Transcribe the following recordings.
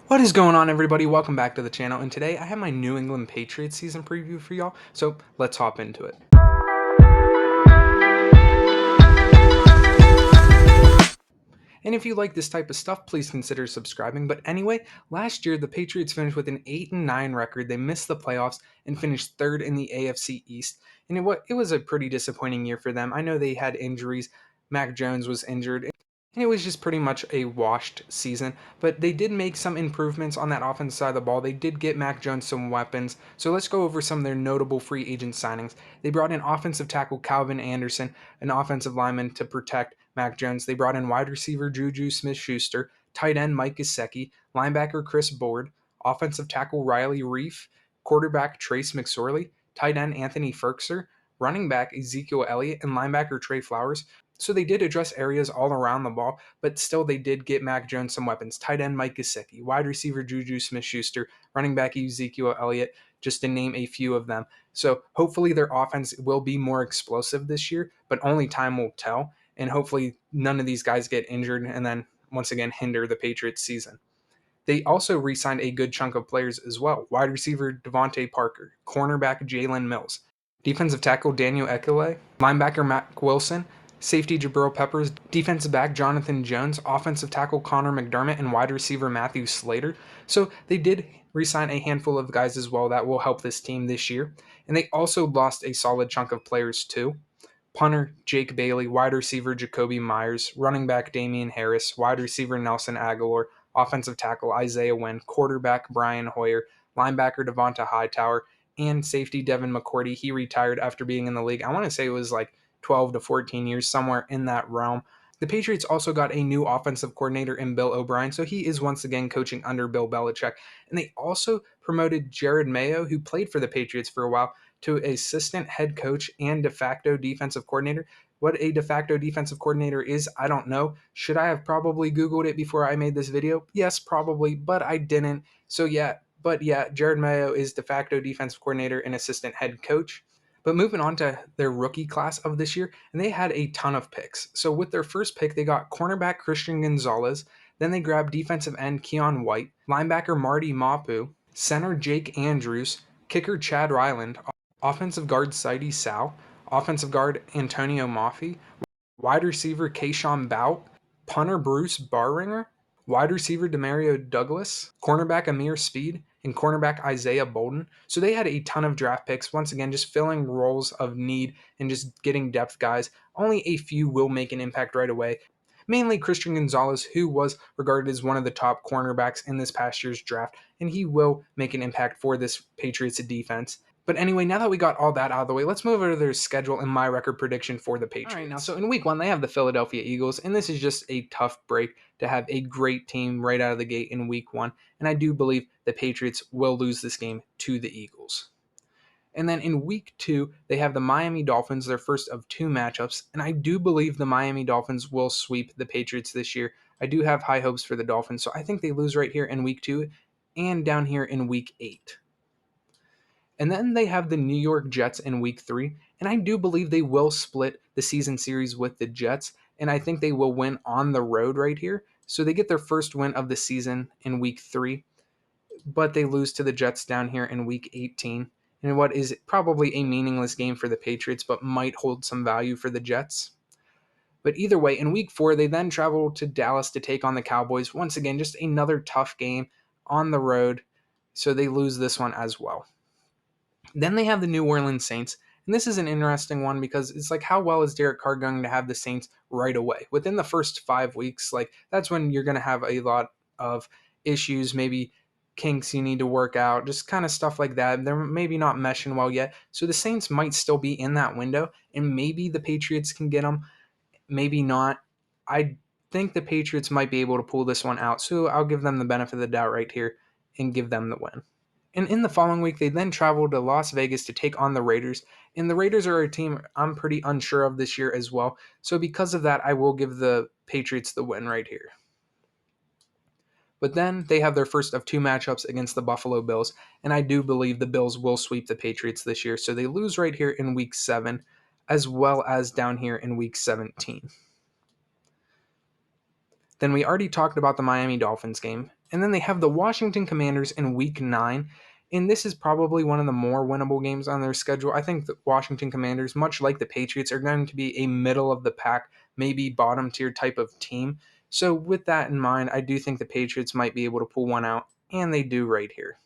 What is going on, everybody? Welcome back to the channel, and today I have my New England Patriots season preview for y'all, so let's hop into it. And if you like this type of stuff, please consider subscribing. But anyway, last year the Patriots finished with an 8-9 record. They missed the playoffs and finished third in the AFC East. And it was a pretty disappointing year for them. I know they had injuries. Mac Jones was injured, and it was just pretty much a washed season. But they did make some improvements on that offensive side of the ball. They did get Mac Jones some weapons. So let's go over some of their notable free agent signings. They brought in offensive tackle Calvin Anderson, an offensive lineman to protect Mac Jones. They brought in wide receiver Juju Smith-Schuster, tight end Mike Gesicki, linebacker Chris Board, offensive tackle Riley Reif, quarterback Trace McSorley, tight end Anthony Firkser, running back Ezekiel Elliott, and linebacker Trey Flowers. So they did address areas all around the ball, but still they did get Mac Jones some weapons. Tight end Mike Gesicki, wide receiver Juju Smith-Schuster, running back Ezekiel Elliott, just to name a few of them. So hopefully their offense will be more explosive this year, but only time will tell. And hopefully none of these guys get injured and then once again hinder the Patriots season. They also re-signed a good chunk of players as well. Wide receiver Devontae Parker, cornerback Jalen Mills, defensive tackle Daniel Ekele, linebacker Mac Wilson, safety Jabril Peppers, defensive back Jonathan Jones, offensive tackle Connor McDermott, and wide receiver Matthew Slater. So they did re-sign a handful of guys as well that will help this team this year. And they also lost a solid chunk of players too. Punter Jake Bailey, wide receiver Jacoby Myers, running back Damian Harris, wide receiver Nelson Aguilar, offensive tackle Isaiah Wynn, quarterback Brian Hoyer, linebacker Devonta Hightower, and safety Devin McCourty. He retired after being in the league. I want to say it was like 12 to 14 years, somewhere in that realm. The Patriots also got a new offensive coordinator in Bill O'Brien, so he is once again coaching under Bill Belichick. And they also promoted Jared Mayo, who played for the Patriots for a while, to assistant head coach and de facto defensive coordinator. What a de facto defensive coordinator is, I don't know. Should I have probably Googled it before I made this video? Yes, probably, but I didn't. So yeah, Jared Mayo is de facto defensive coordinator and assistant head coach. But moving on to their rookie class of this year, and they had a ton of picks. So with their first pick, they got cornerback Christian Gonzalez. Then they grabbed defensive end Keon White, linebacker Marty Mapu, center Jake Andrews, kicker Chad Ryland, offensive guard Saidi Sal, offensive guard Antonio Mafi, wide receiver Kayshawn Bout, punter Bruce Barringer, wide receiver Demario Douglas, cornerback Amir Speed, and cornerback Isaiah Bolden. So they had a ton of draft picks, once again, just filling roles of need and just getting depth guys. Only a few will make an impact right away. Mainly Christian Gonzalez, who was regarded as one of the top cornerbacks in this past year's draft, and he will make an impact for this Patriots defense. But anyway, now that we got all that out of the way, let's move over to their schedule and my record prediction for the Patriots. All right, now, so in week one, they have the Philadelphia Eagles, and this is just a tough break to have a great team right out of the gate in week one. And I do believe the Patriots will lose this game to the Eagles. And then in week two, they have the Miami Dolphins, their first of two matchups. And I do believe the Miami Dolphins will sweep the Patriots this year. I do have high hopes for the Dolphins, so I think they lose right here in week two and down here in week eight. And then they have the New York Jets in week three. And I do believe they will split the season series with the Jets. And I think they will win on the road right here. So they get their first win of the season in week three, but they lose to the Jets down here in week 18. In what is probably a meaningless game for the Patriots, but might hold some value for the Jets. But either way, in week four, they then travel to Dallas to take on the Cowboys. Once again, just another tough game on the road. So they lose this one as well. Then they have the New Orleans Saints. And this is an interesting one because it's like, how well is Derek Carr going to have the Saints right away? Within the first 5 weeks, like that's when you're going to have a lot of issues, maybe kinks you need to work out, just kind of stuff like that. They're maybe not meshing well yet. So the Saints might still be in that window, and maybe the Patriots can get them, maybe not. I think the Patriots might be able to pull this one out. So I'll give them the benefit of the doubt right here and give them the win. And in the following week, they then traveled to Las Vegas to take on the Raiders. And the Raiders are a team I'm pretty unsure of this year as well. So because of that, I will give the Patriots the win right here. But then they have their first of two matchups against the Buffalo Bills. And I do believe the Bills will sweep the Patriots this year. So they lose right here in week 7, as well as down here in week 17. Then we already talked about the Miami Dolphins game. And then they have the Washington Commanders in week 9. And this is probably one of the more winnable games on their schedule. I think the Washington Commanders, much like the Patriots, are going to be a middle of the pack, maybe bottom tier type of team. So, with that in mind, I do think the Patriots might be able to pull one out, and they do right here.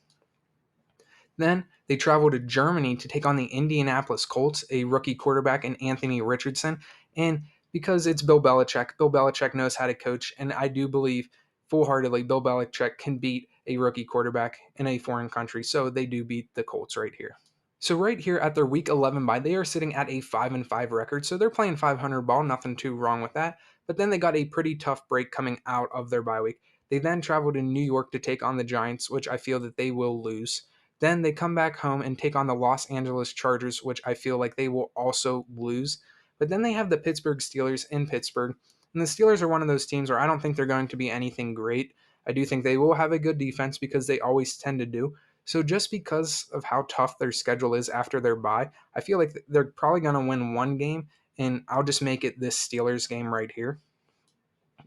Then they travel to Germany to take on the Indianapolis Colts, a rookie quarterback in Anthony Richardson. And because it's Bill Belichick knows how to coach, and I do believe full heartedly Bill Belichick can beat a rookie quarterback in a foreign country. So they do beat the Colts right here. So right here at their week 11 bye, they are sitting at a 5-5 record. So they're playing 500 ball, nothing too wrong with that. But then they got a pretty tough break coming out of their bye week. They then travel to New York to take on the Giants, which I feel that they will lose. Then they come back home and take on the Los Angeles Chargers, which I feel like they will also lose. But then they have the Pittsburgh Steelers in Pittsburgh. And the Steelers are one of those teams where I don't think they're going to be anything great. I do think they will have a good defense because they always tend to do. So just because of how tough their schedule is after their bye, I feel like they're probably going to win one game, and I'll just make it this Steelers game right here.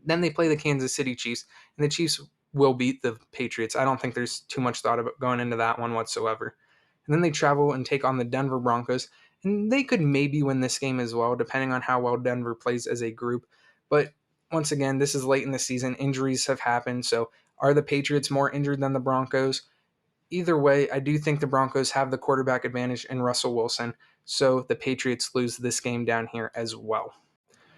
Then they play the Kansas City Chiefs, and the Chiefs will beat the Patriots. I don't think there's too much thought about going into that one whatsoever. And then they travel and take on the Denver Broncos, and they could maybe win this game as well, depending on how well Denver plays as a group. But once again, this is late in the season. Injuries have happened, so are the Patriots more injured than the Broncos? Either way, I do think the Broncos have the quarterback advantage in Russell Wilson, so the Patriots lose this game down here as well.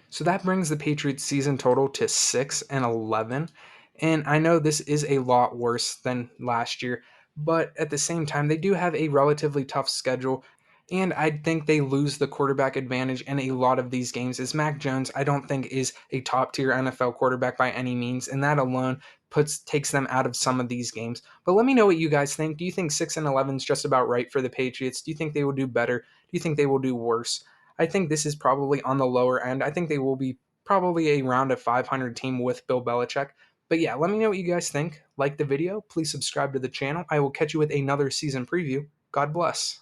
So that brings the Patriots season total to 6-11. And I know this is a lot worse than last year, but at the same time, they do have a relatively tough schedule. And I think they lose the quarterback advantage in a lot of these games. As Mac Jones, I don't think is a top tier NFL quarterback by any means, and that alone takes them out of some of these games. But let me know what you guys think. Do you think 6-11 is just about right for the Patriots? Do you think they will do better? Do you think they will do worse? I think this is probably on the lower end. I think they will be probably around a 500 team with Bill Belichick. But yeah, let me know what you guys think. Like the video, please subscribe to the channel. I will catch you with another season preview. God bless.